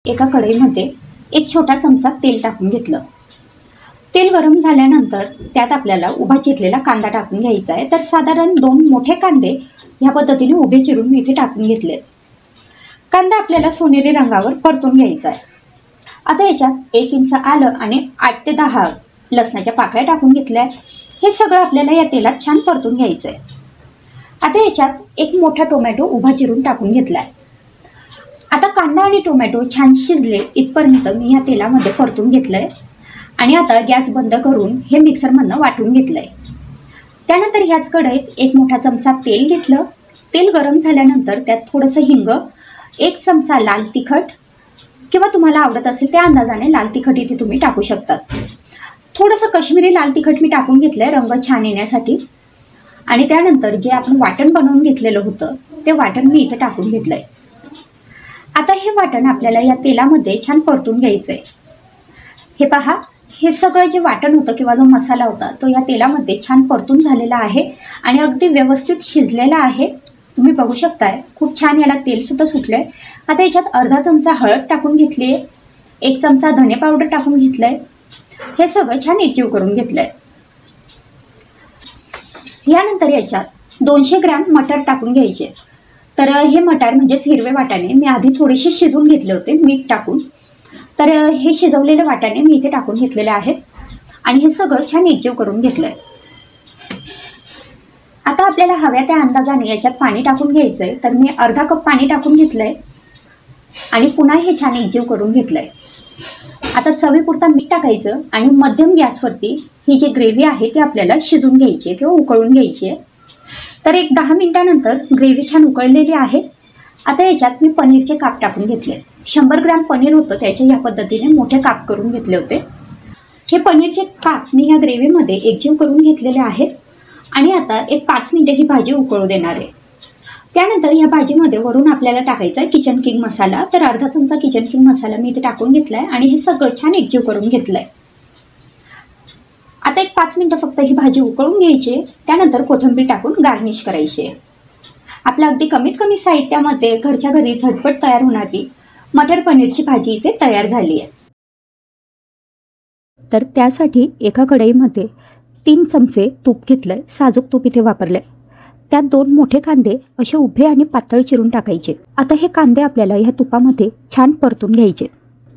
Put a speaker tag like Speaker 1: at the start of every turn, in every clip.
Speaker 1: एका कढईमध्ये एक छोटा चमचा तेल टाकून घेतलं। तेल गरम झाल्यानंतर त्यात आपल्याला उभा चिरलेला कांदा टाकून घ्यायचा आहे। तर साधारण 2 मोठे कांदे ह्या पद्धतीने उभे चिरून मी इथे टाकून घेतले। कांदा आपल्याला सोनेरी रंगावर परतून घ्यायचा आहे। आता याच्यात 1 इंच आलं आणि 8 ते 10 लसणाच्या पाकळ्या टाकून घेतल्या। हे सगळं आपल्याला या तेलात छान परतून घ्यायचं आहे। आता याच्यात एक मोठा टोमॅटो उभा चिरून टाकून घेतलाय। आता कांदा आणि टोमॅटो छान शिजले इथपर्यंत मी या तेलामध्ये परतून घेतलंय आणि आता गॅस बंद करून हे मिक्सरमधनं वाटून घेतलंय। त्यानंतर ह्याच कढईत एक मोठा चमचा तेल घेतलं। तेल गरम झाल्यानंतर त्यात थोडंसं हिंग, 1 चमचा लाल तिखट किंवा तुम्हाला आवडत असेल त्या अंदाजाने लाल तिखट इथे तुम्ही टाकू शकतात। थोडंसं काश्मीरी लाल तिखट मी टाकून घेतलंय रंग छान येण्यासाठी। आणि त्यानंतर जे आपण वाटण बनवून घेतलेलं होतं ते वाटण मी इथे टाकून घेतलंय। आता हे वाटण आपल्याला या तेलामध्ये छान परतून घ्यायचंय। हे पहा, हे सगळं जे वाटण होतं किंवा जो मसाला होता तो या तेलामध्ये छान परतून झालेला आहे आणि अगदी व्यवस्थित शिजलेला आहे। तुम्ही बघू शकताय खूप छान याला तेल सुद्धा सुटलंय। आता याच्यात अर्धा चमचा हळद टाकून घेतली आहे, 1 चमचा धने पावडर टाकून घेतलंय। हे सगळं छान एकजीव करून घेतलंय। यानंतर याच्यात 200 ग्रॅम मटार टाकून घ्यायचे। तर हे मटार म्हणजेच हिरवे वाटाणे मी आधी थोडेसे शिजवून घेतले होते मीठ टाकून। तर हे शिजवलेले वाटाणे मी इथे टाकून घेतलेले आहेत आणि हे सगळं छान एकजीव करून घेतलंय। आता आपल्याला हव्या त्या अंदाजाने याच्यात पाणी टाकून घ्यायचंय। तर मी अर्धा कप पाणी टाकून घेतलंय आणि पुन्हा हे छान एकजीव करून घेतलंय। आता चवीपुरता मीठ टाकायचं आणि मध्यम गॅसवरती ही जी ग्रेव्ही आहे ती आपल्याला शिजून घ्यायची किंवा उकळून घ्यायची आहे। तर एक 10 मिनिटांनंतर ग्रेव्ही छान उकळलेली आहे। आता याच्यात मी पनीरचे काप टाकून घेतले। 100 ग्रॅम पनीर होतं त्याचे या पद्धतीने मोठे काप करून घेतले होते। हे पनीरचे काप मी या ग्रेव्हीमध्ये एकजीव करून घेतलेले आहेत आणि आता एक 5 मिनिटे ही भाजी उकळू देणार आहे। त्यानंतर या भाजीमध्ये वरून आपल्याला टाकायचा आहे किचन किंग मसाला। तर अर्धा चमचा किचन किंग मसाला मी इथे टाकून घेतलाय आणि हे सगळं छान एकजीव करून घेतलंय। आता एक 5 मिनिटं फक्त ही भाजी उकळून घ्यायची। त्यानंतर कोथिंबीर टाकून गार्निश करायची। आपल्या अगदी कमीत कमी साहित्यामध्ये घरच्या घरी झटपट तयार होणारी मटर पनीरची भाजी इथे तयार झाली आहे।
Speaker 2: तर त्यासाठी एका कढईमध्ये 3 चमचे तूप घेतलंय, साजूक तूप इथे वापरलंय। त्यात 2 मोठे कांदे असे उभे आणि पातळ चिरून टाकायचे। आता हे कांदे आपल्याला ह्या तुपामध्ये छान परतून घ्यायचे।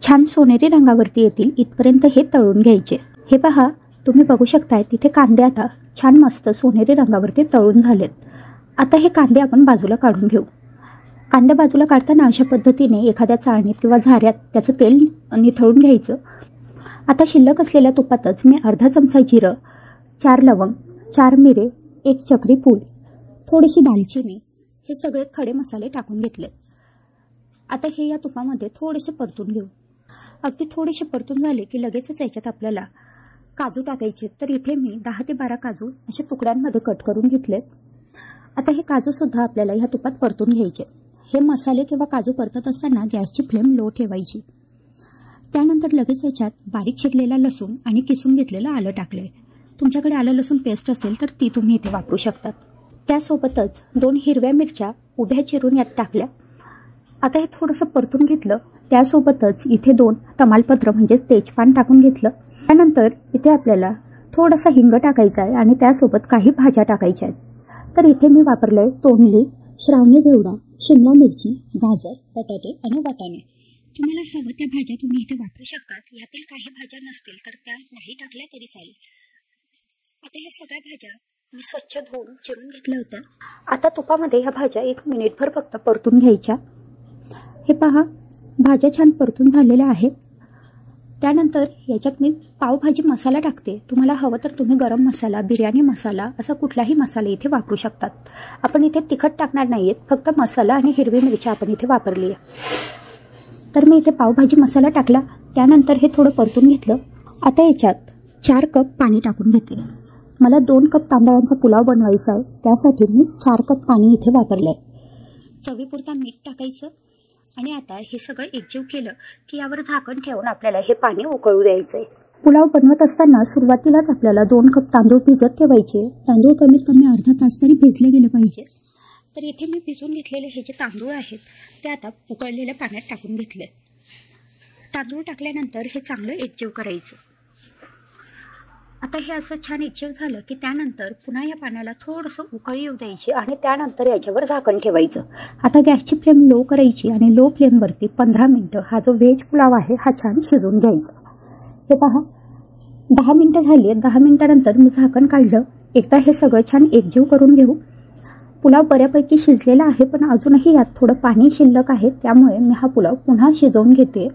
Speaker 2: छान सोनेरी रंगावरती येतील इथपर्यंत हे तळून घ्यायचे। हे पहा, तुम्ही बघू शकताय तिथे कांदे आता छान मस्त सोनेरी रंगावरती तळून झालेत। आता हे कांदे आपण बाजूला काढून घेऊ। कांदे बाजूला काढताना अशा पद्धतीने एखाद्या चाळणीत किंवा झाऱ्यात त्याचं तेल निथळून घ्यायचं। आता शिल्लक असलेल्या तुपातच मी अर्धा चमचा जिरं, 4 लवंग, 4 मिरे, 1 चक्री फूल, थोडीशी दालचिनी हे सगळे खडे मसाले टाकून घेतले। आता हे या तुपामध्ये थोडेसे परतून घेऊ। अगदी थोडेसे परतून झाले की लगेचच याच्यात आपल्याला काजू टाकायचे। तर इथे मी 10 ते 12 काजू अशा तुकड्यांमध्ये कट करून घेतलेत। आता हे काजू सुद्धा आपल्याला ह्या तुपात परतून घ्यायचे। हे मसाले किंवा काजू परतत असताना गॅसची फ्लेम लो ठेवायची। त्यानंतर लगेच याच्यात बारीक चिरलेला लसूण आणि किसून घेतलेलं आलं टाकलंय। तुमच्याकडे आलं लसूण पेस्ट असेल तर ती तुम्ही इथे वापरू शकतात। त्यासोबतच 2 हिरव्या मिरच्या उभ्या चिरून यात टाकल्या। आता हे थोडंसं परतून घेतलं। त्यासोबतच इथे 2 तमालपत्र म्हणजे तेजपान टाकून घेतलं। त्यानंतर इथे आपल्याला थोडासा हिंग टाकायचा आहे आणि त्यासोबत काही भाज्या टाकायच्या आहेत। तर इथे मी वापरलंय तोंडली, श्रावणी घेवडा, शिमला मिरची, गाजर, बटाटे आणि वाटाणे। तुम्हाला हवं त्या भाज्या तुम्ही इथे वापरू शकतात। यातील काही भाज्या नसतील तर त्या नाही टाकल्या तरी चालेल। आता ह्या सगळ्या भाज्या मी स्वच्छ धुवून चिरून घेतल्या होत्या। आता तुपामध्ये ह्या भाज्या 1 मिनिटभर फक्त परतून घ्यायच्या। हे पहा, भाज्या छान परतून झालेल्या आहेत। त्यानंतर याच्यात मी पावभाजी मसाला टाकते। तुम्हाला हवं तर तुम्ही गरम मसाला, बिर्याणी मसाला असा कुठलाही मसाला इथे वापरू शकतात। आपण इथे तिखट टाकणार नाहीये, फक्त मसाला आणि हिरवी मिरची आपण इथे वापरली आहे। तर मी इथे पावभाजी मसाला टाकला। त्यानंतर हे थोडं परतून घेतलं। आता याच्यात 4 कप पाणी टाकून घेते। मला 2 कप तांदळांचा पुलाव बनवायचा आहे, त्यासाठी मी 4 कप पाणी इथे वापरलंय। चवीपुरता मीठ टाकायचं आणि आता हे सगळं एकजीव केलं की यावर झाकण ठेवून आपल्याला हे पाणी उकळू द्यायचंय। पुलाव बनवत असताना सुरुवातीलाच आपल्याला 2 कप तांदूळ भिजत ठेवायचे। तांदूळ कमीत कमी अर्धा तास तरी भिजले गेले पाहिजे। तर इथे मी भिजवून घेतलेले हे जे तांदूळ आहेत ते आता उकळलेल्या पाण्यात टाकून घेतले। तांदूळ टाकल्यानंतर हे चांगलं एकजीव करायचं। आता हे असं छान एकजीव झालं की त्यानंतर पुन्हा या पाण्याला थोडंसं उकळी येऊ द्यायची आणि त्यानंतर याच्यावर झाकण ठेवायचं। आता गॅसची फ्लेम लो करायची आणि लो फ्लेमवरती 15 मिनिटं हा जो व्हेज पुलाव आहे हा छान शिजवून घ्यायचा। हे पहा 10 मिनिटं झाली आहेत। 10 मिनिटानंतर मी झाकण काढलं। एकदा हे सगळं छान एकजीव करून घेऊ। पुलाव बऱ्यापैकी शिजलेला आहे पण अजूनही यात थोडं पाणी शिल्लक आहे, त्यामुळे मी हा पुलाव पुन्हा शिजवून घेते।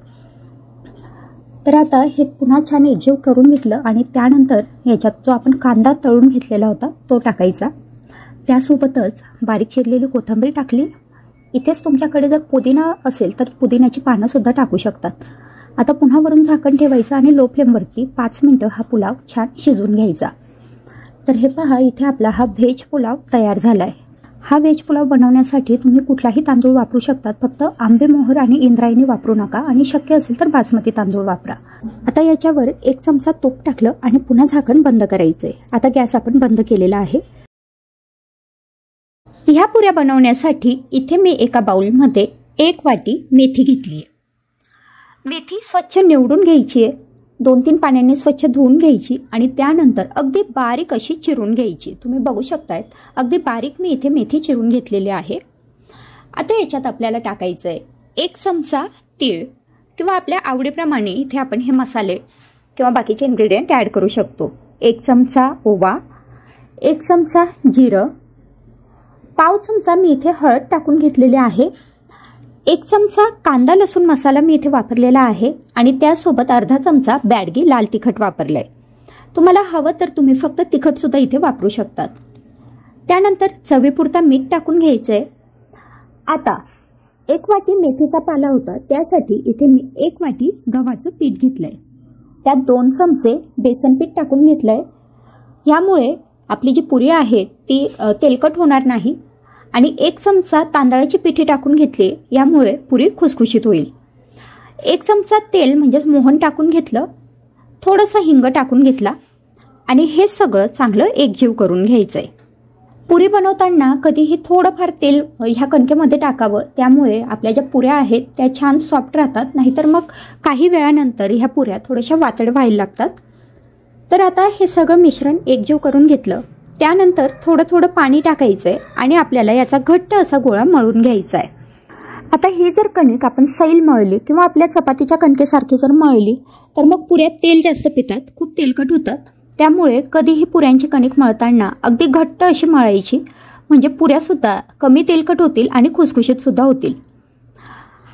Speaker 2: तर आता हे पुन्हा छान एकजीव करून घेतलं आणि त्यानंतर याच्यात जो आपण कांदा तळून घेतलेला होता तो टाकायचा। त्यासोबतच बारीक चिरलेली कोथिंबीर टाकली। इथेच तुमच्याकडे जर पुदिना असेल तर पुदिन्याची पानंसुद्धा टाकू शकतात। आता पुन्हा वरून झाकण ठेवायचं आणि लो फ्लेमवरती 5 मिनिटं हा पुलाव छान शिजवून घ्यायचा। तर हे पहा इथे आपला हा व्हेज पुलाव तयार झाला आहे। हा व्हेज पुलाव बनवण्यासाठी तुम्ही कुठलाही तांदूळ वापरू शकतात, फक्त आंबेमोहर आणि इंद्रायणी वापरू नका आणि शक्य असेल तर बासमती तांदूळ वापरा। आता याच्यावर 1 चमचा तूप टाकलं आणि पुन्हा झाकण बंद करायचंय। आता गॅस आपण बंद केलेला आहे। ह्या पुऱ्या बनवण्यासाठी इथे मी एका बाउलमध्ये 1 वाटी मेथी घेतली आहे। मेथी स्वच्छ निवडून घ्यायची आहे, 2-3 पाण्याने स्वच्छ धुवून घ्यायची आणि त्यानंतर अगदी बारीक अशी चिरून घ्यायची। तुम्ही बघू शकतायत अगदी बारीक मी इथे मेथी चिरून घेतलेली आहे। आता याच्यात आपल्याला टाकायचं आहे 1 चमचा तीळ किंवा आपल्या आवडीप्रमाणे इथे आपण हे मसाले किंवा बाकीचे इन्ग्रेडियंट ॲड करू शकतो। 1 चमचा ओवा, 1 चमचा जिरं, पाव चमचा मी इथे हळद टाकून घेतलेली आहे, 1 चमचा कांदा लसूण मसाला मी इथे वापरलेला आहे आणि त्यासोबत अर्धा चमचा बॅडगी लाल तिखट वापरलंय। तुम्हाला हवं तर तुम्ही फक्त तिखटसुद्धा इथे वापरू शकतात। त्यानंतर चवीपुरता मीठ टाकून घ्यायचंय। आता 1 वाटी मेथीचा पाला होता, त्यासाठी इथे मी 1 वाटी गव्हाचं पीठ घेतलंय। त्यात 2 चमचे बेसन पीठ टाकून घेतलंय। यामुळे आपली जी पुरी आहे ती तेलकट होणार नाही आणि 1 चमचा तांदळाची पिठी टाकून घेतली, यामुळे पुरी खुसखुशीत होईल। 1 चमचा तेल म्हणजेच मोहन टाकून घेतलं, थोडंसं हिंग टाकून घेतला आणि हे सगळं चांगलं एकजीव करून घ्यायचंय। पुरी बनवताना कधीही थोडंफार तेल ह्या कणकेमध्ये टाकावं, त्यामुळे आपल्या ज्या पुऱ्या आहेत त्या छान सॉफ्ट राहतात, नाहीतर मग काही वेळानंतर ह्या पुऱ्या थोड्याशा वातड व्हायला लागतात। तर आता हे सगळं मिश्रण एकजीव करून घेतलं, त्यानंतर थोडं थोडं पाणी टाकायचंय आणि आपल्याला याचा घट्ट असा गोळा मळून घ्यायचा आहे। आता ही जर कणिक आपण सैल मळली किंवा आपल्या चपातीच्या कणकेसारखी जर मळली तर मग पुऱ्या तेल जास्त पितात, खूप तेलकट होतात। त्यामुळे कधीही पुऱ्यांची कणिक मळताना अगदी घट्ट अशी मळायची, म्हणजे पुऱ्यासुद्धा कमी तेलकट होतील आणि खुसखुशीत सुद्धा होतील।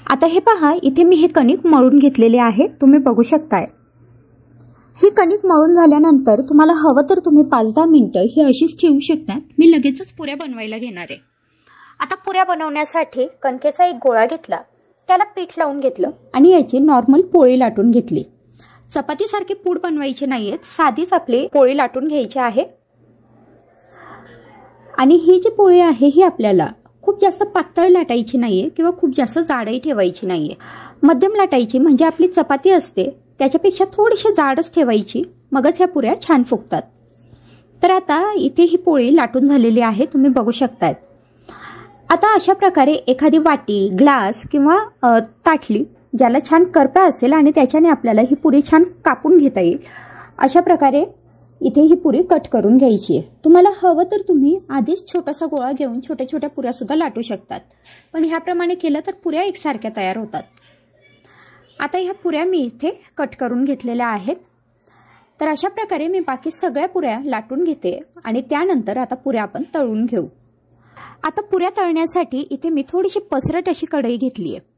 Speaker 2: आता हे पहा इथे मी हे कणिक मळून घेतलेले आहे, तुम्ही बघू शकताय। ही कणिक मळून झाल्यानंतर तुम्हाला हवं तर तुम्ही 5-10 मिनिटं ही अशीच ठेवू शकता। मी लगेचच पुऱ्या बनवायला घेणार आहे। आता पुऱ्या बनवण्यासाठी कणकेचा एक गोळा घेतला, त्याला पीठ लावून घेतलं आणि याची नॉर्मल पोळी लाटून घेतली। चपातीसारखी पूड बनवायची नाहीयेत, साधीच आपली पोळी लाटून घ्यायची आहे। आणि ही जी पोळी आहे ही आपल्याला खूप जास्त पातळ लाटायची नाहीये किंवा खूप जास्त जाडही ठेवायची नाहीये, मध्यम लाटायची, म्हणजे आपली चपाती असते त्याच्यापेक्षा थोडीशी जाडच ठेवायची, मगच ह्या पुऱ्या छान फुगतात। तर आता इथे ही पोळी लाटून झालेली आहे, तुम्ही बघू शकताय। आता अशा प्रकारे एखादी वाटी, ग्लास किंवा ताटली ज्याला छान करपा असेल आणि त्याच्याने आपल्याला ही पुरी छान कापून घेता येईल, अशा प्रकारे इथे ही पुरी कट करून घ्यायची आहे। तुम्हाला हवं तर तुम्ही आधीच छोटासा गोळा घेऊन छोट्या छोट्या पुऱ्या सुद्धा लाटू शकतात, पण ह्याप्रमाणे केलं तर पुऱ्या एकसारख्या तयार होतात। आता ह्या पुऱ्या मी इथे कट करून घेतलेल्या आहेत। तर अशा प्रकारे मी बाकी सगळ्या पुऱ्या लाटून घेते आणि त्यानंतर आता पुऱ्या आपण तळून घेऊ। आता पुऱ्या तळण्यासाठी इथे मी थोडीशी पसरट अशी कढई घेतली आहे।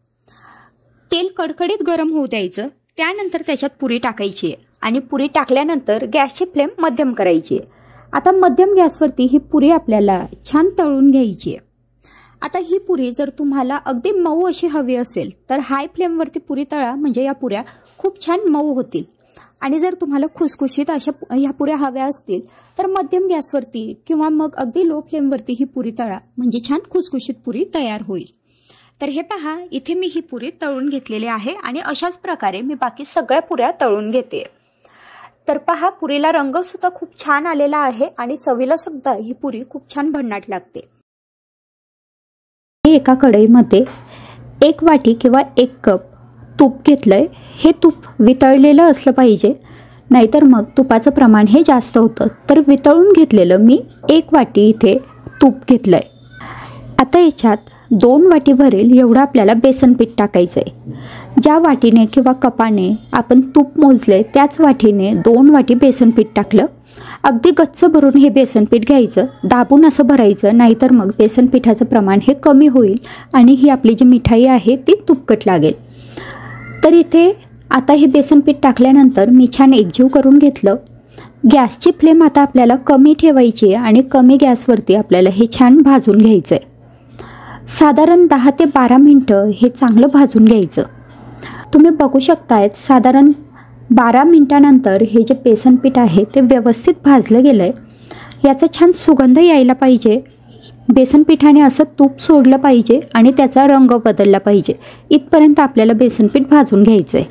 Speaker 2: तेल कडकडीत गरम होऊ द्यायचं, त्यानंतर त्याच्यात पुरी टाकायची आहे आणि पुरी टाकल्यानंतर गॅसची फ्लेम मध्यम करायची आहे। आता मध्यम गॅसवरती ही पुरी आपल्याला छान तळून घ्यायची आहे। आता ही पुरी जर तुम्हाला अगदी मऊ अशी हवी असेल तर हाय फ्लेमवरती पुरी तळा, म्हणजे या पुऱ्या खूप छान मऊ होतील। आणि जर तुम्हाला खुसखुशीत अशा ह्या पुऱ्या हव्या असतील तर मध्यम गॅसवरती किंवा मग अगदी लो फ्लेमवरती ही पुरी तळा, म्हणजे छान खुसखुशीत पुरी तयार होईल। तर हे पहा इथे मी ही पुरी तळून घेतलेली आहे आणि अशाच प्रकारे मी बाकी सगळ्या पुऱ्या तळून घेते। तर पहा पुरीला रंग सुद्धा खूप छान आलेला आहे आणि चवीला सुद्धा ही पुरी खूप छान भन्नाट लागते। एका कढईमध्ये 1 वाटी किंवा 1 कप तूप घेतलं आहे. हे तूप वितळलेलं असलं पाहिजे, नाहीतर मग तुपाचं प्रमाण हे जास्त होतं. तर वितळून घेतलेलं मी 1 वाटी इथे तूप घेतलं आहे. आता याच्यात 2 वाटी भरेल एवढं आपल्याला बेसन पीठ टाकायचं आहे. ज्या वाटीने किंवा कपाने आपण तूप मोजले त्याच वाटीने 2 वाटी बेसन पीठ टाकलं. अगदी गच्च भरून हे बेसन पीठ घ्यायचं, दाबून असं भरायचं, नाहीतर मग बेसन पिठाचं प्रमाण हे कमी होईल आणि ही आपली जी मिठाई आहे ती तुपकट लागेल. तर इथे आता हे बेसन पीठ टाकल्यानंतर मी छान एकजीव करून घेतलं. गॅसची फ्लेम आता आपल्याला कमी ठेवायची आहे आणि कमी गॅसवरती आपल्याला हे छान भाजून घ्यायचं आहे. साधारण 10 ते 12 मिनटं हे चांगलं भाजून घ्यायचं. तुम्ही बघू शकताय साधारण 12 मिनटानंतर हे जे बेसन पीठ आहे ते व्यवस्थित भाजलं गेलं आहे. याचा छान सुगंध यायला पाहिजे. बेसन पिठाने असं तूप सोडलं पाहिजे आणि त्याचा रंग बदलला पाहिजे. इथपर्यंत आपल्याला बेसन पीठ भाजून घ्यायचं आहे.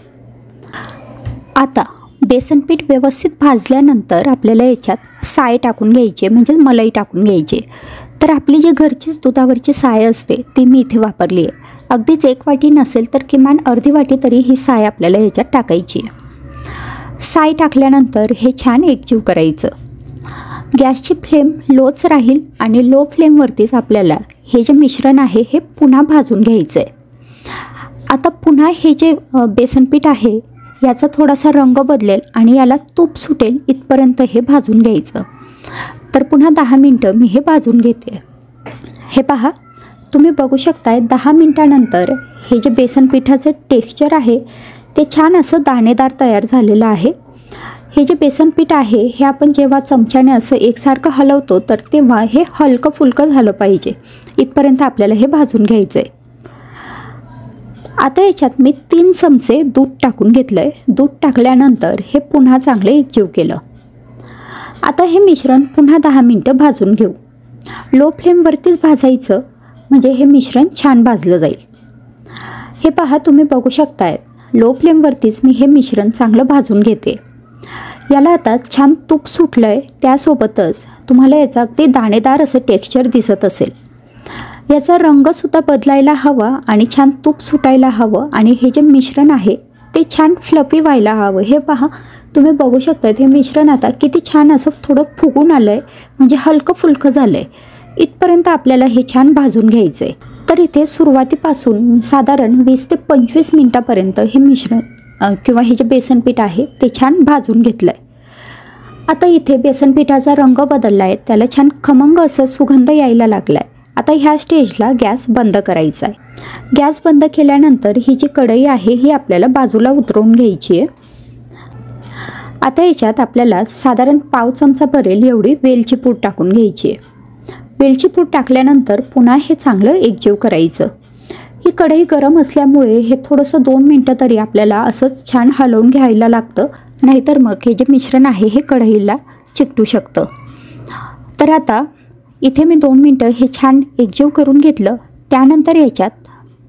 Speaker 2: आता बेसन पीठ व्यवस्थित भाजल्यानंतर आपल्याला याच्यात साय टाकून घ्यायची, म्हणजे मलाई टाकून घ्यायची. तर आपली जी घरचीच दुधावरची साय असते ती मी इथे वापरली आहे. अगदीच 1 वाटी नसेल तर किमान अर्धी वाटी तरी ही साय आपल्याला याच्यात टाकायची आहे. साय टाकल्यानंतर हे छान एकजीव करायचं. गॅसची फ्लेम लोच राहील आणि लो फ्लेमवरतीच आपल्याला हे जे मिश्रण आहे हे पुन्हा भाजून घ्यायचं आहे. आता पुन्हा हे जे बेसन पीठ आहे याचा थोडासा रंग बदलेल आणि याला तूप सुटेल इथपर्यंत हे भाजून घ्यायचं. तर पुन्हा 10 मिनटं मी हे भाजून घेते. हे पहा, तुम्ही बघू शकताय 10 मिनटानंतर हे जे बेसन पिठाचं टेक्स्चर आहे ते छान असं दाणेदार तयार झालेलं आहे. हे जे बेसन पीठ आहे हे आपण जेव्हा चमच्याने असं एकसारखं हलवतो तर तेव्हा हे हलकं फुलकं झालं पाहिजे. इथपर्यंत आपल्याला हे भाजून घ्यायचं आहे. आता याच्यात मी 3 चमचे दूध टाकून घेतलं आहे. दूध टाकल्यानंतर हे पुन्हा चांगलं एकजीव केलं. आता हे मिश्रण पुन्हा 10 मिनटं भाजून घेऊ. लो फ्लेमवरतीच भाजायचं, म्हणजे हे मिश्रण छान भाजलं जाईल. हे पहा, तुम्ही बघू शकताय लो फ्लेमवरतीच मी हे मिश्रण चांगलं भाजून घेते. याला आता छान तूप सुटलं आहे, त्यासोबतच तुम्हाला याचं अगदी दाणेदार असं टेक्स्चर दिसत असेल. याचा रंगसुद्धा बदलायला हवा आणि छान तूप सुटायला हवं आणि हे जे मिश्रण आहे ते छान फ्लफी व्हायला हवं. हे पहा, तुम्ही बघू शकता हे मिश्रण आता किती छान असं थोडं फुगून आलं आहे, म्हणजे हलकं फुलकं झालं आहे. इथपर्यंत आपल्याला हे छान भाजून घ्यायचं आहे. तर इथे सुरुवातीपासून साधारण 20 ते 25 मिनटापर्यंत हे मिश्रण किंवा हे जे बेसन पीठ आहे ते छान भाजून घेतलं आहे. आता इथे बेसन पिठाचा रंग बदलला आहे, त्याला छान खमंग असं सुगंध यायला लागला आहे. आता ह्या स्टेजला गॅस बंद करायचा आहे. गॅस बंद केल्यानंतर ही जी कढई आहे ही आपल्याला बाजूला उतरवून घ्यायची आहे. आता याच्यात आपल्याला साधारण पाव चमचा भरेल एवढी वेलची पूड टाकून घ्यायची आहे. वेलची पूड टाकल्यानंतर पुन्हा हे चांगलं एकजीव करायचं. ही कढई गरम असल्यामुळे हे थोडंसं 2 मिनटं तरी आपल्याला असंच छान हलवून घ्यायला लागतं, नाहीतर मग हे जे मिश्रण आहे हे कढईला चिकटू शकतं. तर आता इथे मी 2 मिनटं हे छान एकजीव करून घेतलं. त्यानंतर याच्यात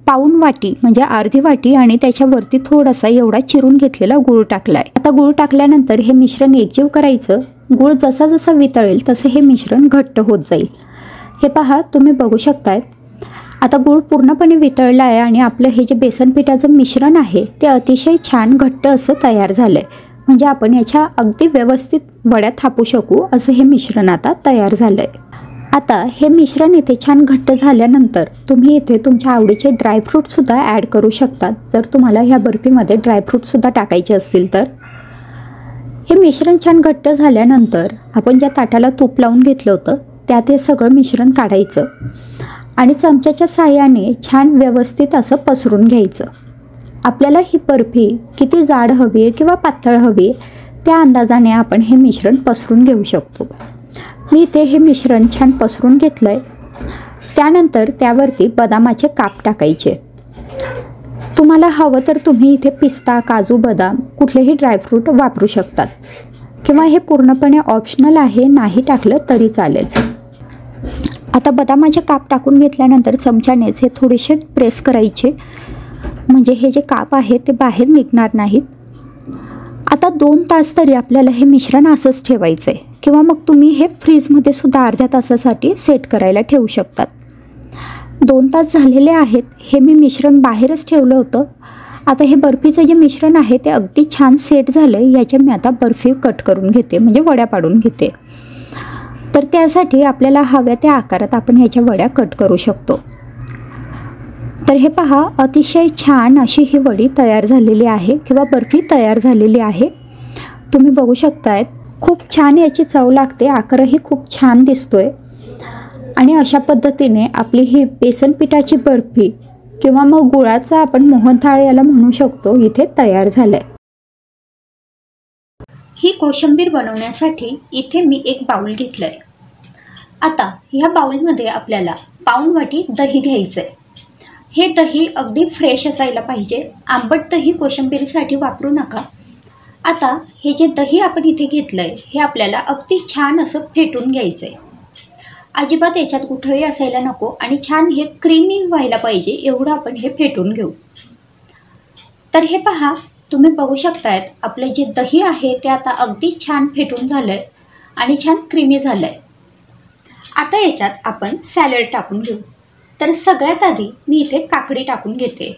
Speaker 2: पाऊण वाटी म्हणजे अर्धी वाटी आणि त्याच्यावरती थोडासा एवढा चिरून घेतलेला गूळ टाकला आहे. आता गूळ टाकल्यानंतर हे मिश्रण एकजीव करायचं. गूळ जसा जसा वितळेल तसं हे मिश्रण घट्ट होत जाईल. हे पहा, तुम्ही बघू शकताय आता गूळ पूर्णपणे वितळला आहे आणि आपलं हे जे बेसन पिठाचं मिश्रण आहे ते अतिशय छान घट्ट असं तयार झालं आहे. म्हणजे आपण याच्या अगदी व्यवस्थित वड्या थापू शकू असं हे मिश्रण आता तयार झालं आहे. आता हे मिश्रण इथे छान घट्ट झाल्यानंतर तुम्ही इथे तुमच्या आवडीचे ड्रायफ्रूटसुद्धा ॲड करू शकतात, जर तुम्हाला ह्या बर्फीमध्ये ड्रायफ्रूटसुद्धा टाकायचे असतील तर. हे मिश्रण छान घट्ट झाल्यानंतर आपण ज्या ताटाला तूप लावून घेतलं होतं त्यात हे सगळं मिश्रण काढायचं आणि चमच्याच्या साहाय्याने छान व्यवस्थित असं पसरून घ्यायचं. आपल्याला ही बर्फी किती जाड हवी आहे किंवा पातळ हवी आहे त्या अंदाजाने आपण हे मिश्रण पसरून घेऊ शकतो. मी इथे हे मिश्रण छान पसरून घेतलं आहे. त्यानंतर त्यावरती बदामाचे काप टाकायचे. तुम्हाला हवं तर तुम्ही इथे पिस्ता, काजू, बदाम कुठलेही ड्रायफ्रूट वापरू शकतात किंवा हे पूर्णपणे ऑप्शनल आहे, नाही टाकलं तरी चालेल. आता बदामाचे काप टाकून घेतल्यानंतर चमच्यानेच हे थोडेसे प्रेस करायचे, म्हणजे हे जे काप आहे ते बाहेर निघणार नाहीत. आता 2 तास तरी आपल्याला हे मिश्रण असंच ठेवायचं आहे किंवा मग तुम्ही हे फ्रीजमध्ये सुद्धा अर्ध्या तासासाठी सेट करायला ठेवू शकतात. 2 तास झालेले आहेत. हे मी मिश्रण बाहेरच ठेवलं होतं आता हे बर्फीचं जे मिश्रण आहे ते अगदी छान सेट झालं आहे. याच्या मी आता बर्फी कट करून घेते, म्हणजे वड्या पाडून घेते. तर त्यासाठी आपल्याला हव्या त्या आकारात आपण ह्याच्या वड्या कट करू शकतो. तर हे पहा, अतिशय छान अशी ही वडी तयार झालेली आहे किंवा बर्फी तयार झालेली आहे. तुम्ही बघू शकतायत, खूप छान याची चव लागते, आकारही खूप छान दिसतोय. आणि अशा पद्धतीने आपली ही बेसन पिठाची बर्फी किंवा मग गुळाचा आपण मोहनथाळ याला म्हणू शकतो, इथे तयार झालंय.
Speaker 1: ही कोशिंबीर बनवण्यासाठी इथे मी एक बाउल घेतलंय. आता ह्या बाउलमध्ये आपल्याला पाऊण वाटी दही घ्यायचंय. हे दही अगदी फ्रेश असायला पाहिजे, आंबट दही कोशिंबीरीसाठी वापरू नका. आता हे जे दही आपण इथे घेतलंय हे आपल्याला अगदी छान असं फेटून घ्यायचंय. अजिबात याच्यात गुठळी असायला नको आणि छान हे क्रीमी व्हायला पाहिजे, एवढं आपण हे फेटून घेऊ. तर हे पहा, तुम्ही बघू शकतायत, आपले जे दही आहे ते आता अगदी छान फेटून झालंय आणि छान क्रीमी झालंय. आता याच्यात आपण सॅलड टाकून घेऊ. तर सगळ्यात आधी मी इथे काकडी टाकून घेते.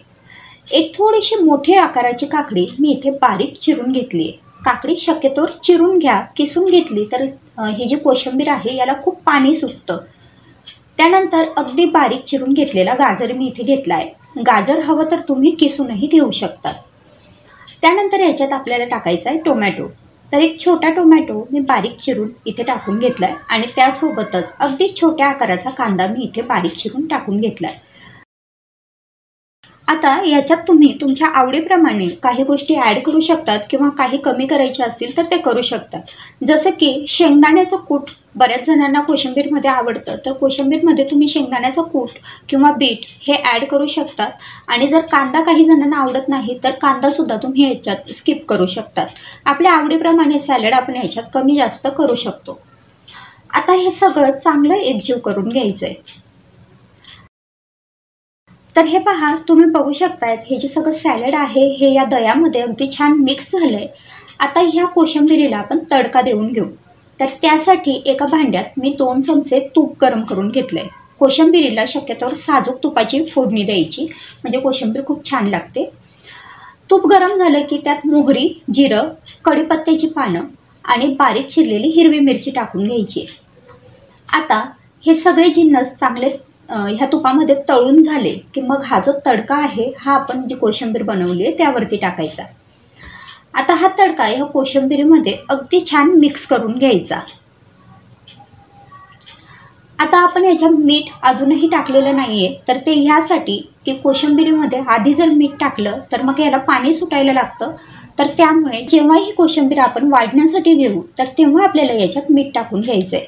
Speaker 1: एक थोडीशी मोठ्या आकाराची काकडी मी इथे बारीक चिरून घेतली आहे. काकडी शक्यतोवर चिरून घ्या, किसून घेतली तर ही जी कोशिंबीर आहे याला खूप पाणी सुटतं. त्यानंतर अगदी बारीक चिरून घेतलेला गाजर मी इथे घेतला आहे. गाजर हवं तर तुम्ही किसूनही घेऊ शकता. त्यानंतर याच्यात आपल्याला टाकायचा आहे टोमॅटो. तर एक छोटा टोमॅटो मी बारीक चिरून इथे टाकून घेतला आहे आणि त्यासोबतच अगदी छोट्या आकाराचा कांदा मी इथे बारीक चिरून टाकून घेतला आहे. आता याच्यात तुम्ही तुमच्या आवडीप्रमाणे काही गोष्टी ॲड करू शकतात किंवा काही कमी करायचे असतील तर ते करू शकतात. जसं की शेंगदाण्याचं कूट बऱ्याच जणांना कोशिंबीरमध्ये आवडतं, तर कोशिंबीरमध्ये तुम्ही शेंगदाण्याचं कूट किंवा बीट हे ॲड करू शकतात. आणि जर कांदा काही जणांना आवडत नाही तर कांदासुद्धा तुम्ही याच्यात स्किप करू शकतात. आपल्या आवडीप्रमाणे सॅलड आपण याच्यात कमी जास्त करू शकतो. आता हे सगळं चांगलं एकजीव करून घ्यायचं आहे. तर हे पहा, तुम्ही बघू शकतायत, हे जे सगळं सॅलड आहे हे या दह्यामध्ये अगदी छान मिक्स झालंय. आता ह्या कोशिंबीरीला आपण तडका देऊन घेऊ. तर त्यासाठी एका भांड्यात मी 2 चमचे तूप गरम करून घेतलंय. कोशिंबीरीला शक्यतोवर साजूक तुपाची फोडणी द्यायची, म्हणजे कोशिंबीर खूप छान लागते. तूप गरम झालं की त्यात मोहरी, जिरं, कढीपत्त्याची पानं आणि बारीक चिरलेली हिरवी मिरची टाकून घ्यायची. आता हे सगळे जिन्नस चांगले ह्या तुपामध्ये तळून झाले की मग हा जो तडका आहे हा आपण जी कोशिंबीर बनवली आहे त्यावरती टाकायचा. आता हा तडका ह्या कोशिंबीरीमध्ये अगदी छान मिक्स करून घ्यायचा. आता आपण याच्यात मीठ अजूनही टाकलेलं नाहीये, तर ते ह्यासाठी की कोशिंबीरीमध्ये आधी जर मीठ टाकलं तर मग याला पाणी सुटायला लागतं. तर त्यामुळे जेव्हा ही कोशिंबीर आपण वाढण्यासाठी घेऊ तर तेव्हा आपल्याला याच्यात मीठ टाकून घ्यायचंय.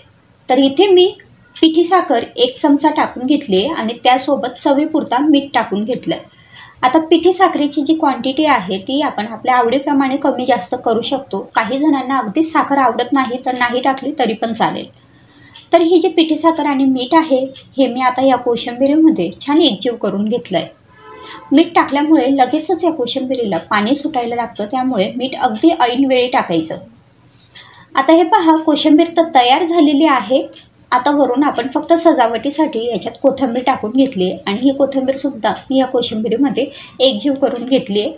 Speaker 1: तर इथे मी पिठी साखर 1 चमचा टाकून घेतली आहे आणि त्यासोबत चवीपुरता मीठ टाकून घेतलं आहे. आता पिठी साखरेची जी क्वांटिटी आहे ती आपण आपल्या आवडीप्रमाणे कमी जास्त करू शकतो. काही जणांना अगदीच साखर आवडत नाही तर नाही टाकली तरी पण चालेल. तर ही जी पिठी साखर आणि मीठ आहे हे मी आता या कोशिंबीरीमध्ये छान एकजीव करून घेतलं आहे. मीठ टाकल्यामुळे लगेचच या कोशिंबीरीला पाणी सुटायला लागतं, त्यामुळे मीठ अगदी ऐन वेळी टाकायचं. आता हे पहा, कोशिंबीर तर तयार झालेली आहे. आता वरून आपण फक्त सजावटीसाठी याच्यात कोथिंबीर टाकून घेतली आहे आणि ही कोथिंबीरसुद्धा मी या कोशिंबीरीमध्ये एकजीव करून घेतली आहे.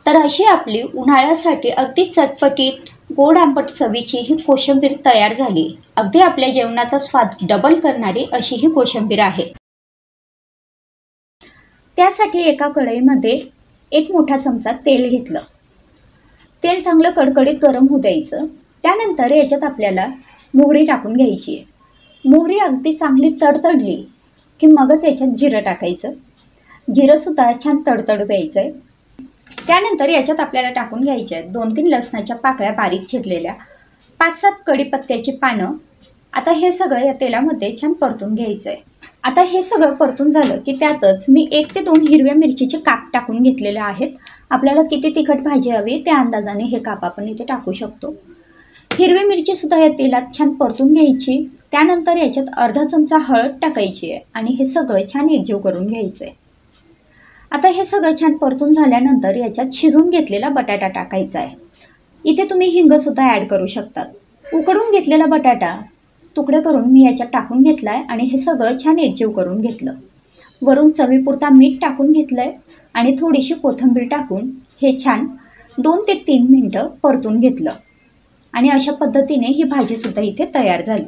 Speaker 1: तर अशी आपली उन्हाळ्यासाठी अगदी चटपटीत गोड आंबट चवीची ही कोशिंबीर तयार झाली. अगदी आपल्या जेवणाचा स्वाद डबल करणारी अशी ही कोशिंबीर आहे. त्यासाठी एका कढईमध्ये 1 मोठा चमचा तेल घेतलं. तेल चांगलं कडकडीत गरम होऊ द्यायचं. त्यानंतर याच्यात आपल्याला मोहरी टाकून घ्यायची आहे. मोहरी अगदी चांगली तडतडली की मगच याच्यात जिरं टाकायचं. जिरंसुद्धा छान तडतडू द्यायचं आहे. त्यानंतर याच्यात आपल्याला टाकून घ्यायचे आहेत 2-3 लसणाच्या पाकळ्या बारीक चिरलेल्या, 5-7 कढीपत्त्याची पानं. आता हे सगळं या तेलामध्ये छान परतून घ्यायचं आहे. आता हे सगळं परतून झालं की त्यातच मी 1 ते 2 हिरव्या मिरचीचे काप टाकून घेतलेले आहेत. आपल्याला किती तिखट भाजी हवी त्या अंदाजाने हे काप आपण इथे टाकू शकतो. हिरवी मिरची सुद्धा या तेलात छान परतून घ्यायची. त्यानंतर याच्यात अर्धा चमचा हळद टाकायची आहे आणि हे सगळं छान एकजीव करून घ्यायचं आहे. आता हे सगळं छान परतून झाल्यानंतर याच्यात शिजून घेतलेला बटाटा टाकायचा आहे. इथे तुम्ही हिंगसुद्धा ॲड करू शकतात. उकडून घेतलेला बटाटा तुकडे करून मी याच्यात टाकून घेतला आहे आणि हे सगळं छान एकजीव करून घेतलं. वरून चवीपुरता मीठ टाकून घेतलं आहे. आणि थोडीशी कोथिंबीर टाकून हे छान 2 ते 3 मिनिटं परतून घेतलं आणि अशा पद्धतीने ही भाजीसुद्धा इथे तयार झाली.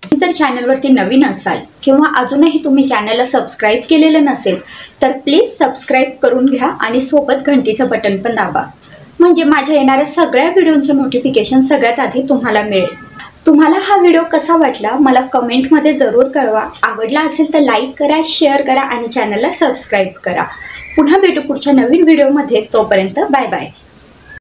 Speaker 1: तुम्ही जर चॅनलवरती नवीन असाल किंवा अजूनही तुम्ही चॅनलला सबस्क्राईब केलेलं नसेल तर प्लीज सबस्क्राईब करून घ्या आणि सोबत घंटीचं बटन पण दाबा, म्हणजे माझ्या येणाऱ्या सगळ्या व्हिडिओचं नोटिफिकेशन सगळ्यात आधी तुम्हाला मिळेल. तुम्हाला हा व्हिडिओ कसा वाटला मला कमेंटमध्ये जरूर कळवा. आवडला असेल तर लाईक करा, शेअर करा आणि चॅनलला सबस्क्राईब करा. पुन्हा भेटू पुढच्या नवीन व्हिडिओमध्ये. तोपर्यंत बाय बाय.